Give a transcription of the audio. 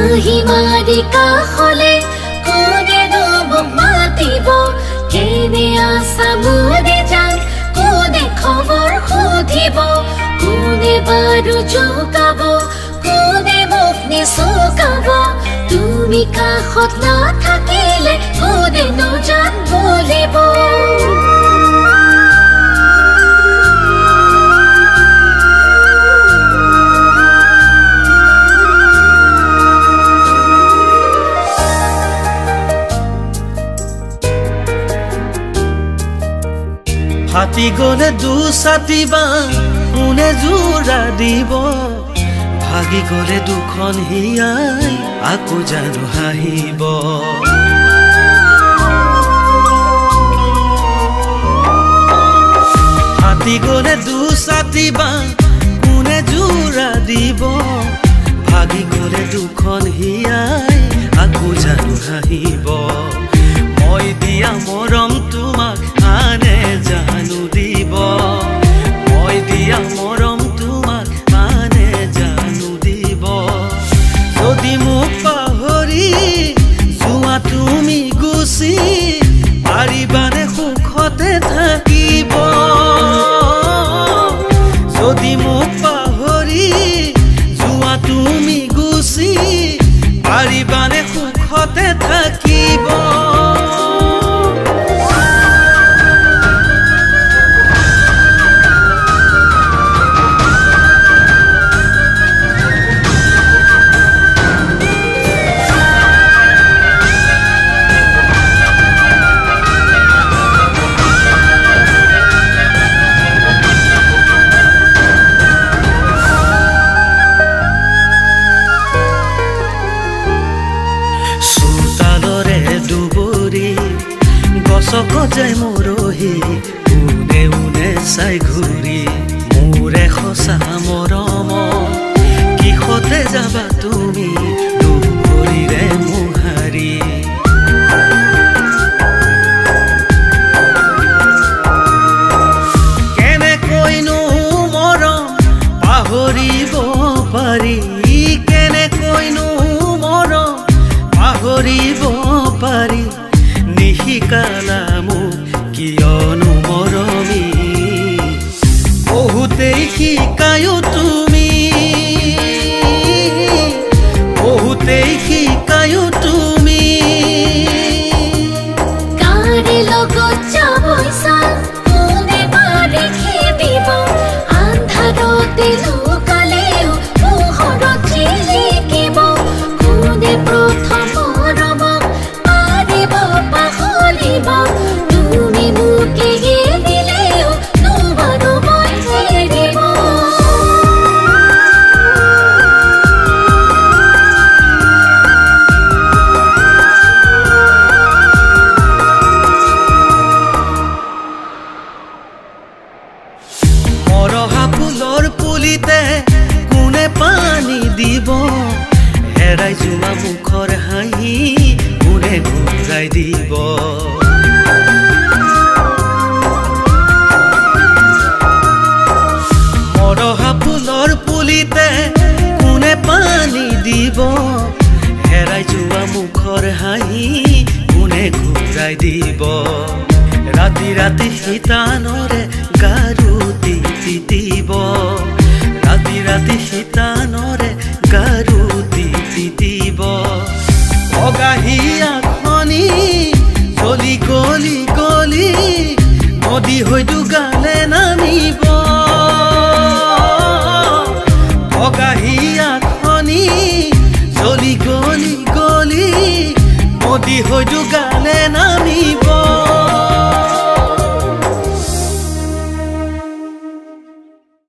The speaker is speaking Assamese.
আহিমাৰি কাষলে কোনেনো মোক মাতিব কেনে আছা মোৰে জান কোনে খবৰ সুধিব কোনে বাৰু জোকাব কোনে মোক নিচুকাব তুমি কাষত নাথাকিলে কোনেনো জান বলিব হাতি গলে দুছাতিবা কোনে জোৰা দিব ভাগি গলে দুখন হিয়াই আকৌ জানো হাঁহিব হাতি গলে দুছাতিবা কোনে জোৰা দিব ভাগি গলে দুখন হিয়াই আকৌ জানো হাঁহিব মই দিয়া মৰম তোমাক আনে জানো দিব মই দিয়া মৰম তোমাক আনে জানো দিব যদি মোক পাহৰি যোৱা তুমি গুচি পাৰিবানে সুখতে থাকিব যদি মোক পাহৰি যোৱা তুমি গুচি পাৰিবানে সুখতে থাকিব গছকজাই মৰহি উনে উনে চাই ঘূৰি মোৰে সঁচা মৰম কিহতে যাবা তুমি দুপৰীৰে মোহাৰি কেনেকৈনো মৰম পাহৰিব পাৰি কেনেকৈনো মৰম পাহৰিব পাৰি নিশিকালা মোক কিয়নো মৰমি বহুতেই শিকায়ো তুমি বহুতেই শিকায়ো তুমি কাৰে লগত যাবইছা কোনে পাৰে খেদিব আন্ধাৰতে লুকালেও পোহৰত জিলিকিব কোনে প্ৰথম মৰমক পাৰিব পাহৰিব তুমি মোক এৰি দিলেও নোৱাৰো মই এৰিব মৰহা ফুলৰ পুলিতে কোনে পানী দিব হেৰাই যোৱা মুখৰ হাঁহি কোনে ঘূৰাই দিব মৰহা ফুলৰ পুলিতে কোনে পানী দিব হেৰাই যোৱা মুখৰ হাঁহি কোনে ঘূৰাই দিব ৰাতি ৰাতি শীতানৰে গাৰুতি তিতিব ৰাতি ৰাতি শীতানৰে গাৰুতি তিতিব অগাহিয়া খনি গলি গলি গলি নদী হয়তো গালে নামিব অগাহিয়া খনি গলি গলি গলি নদী হয়তো গালে নামিব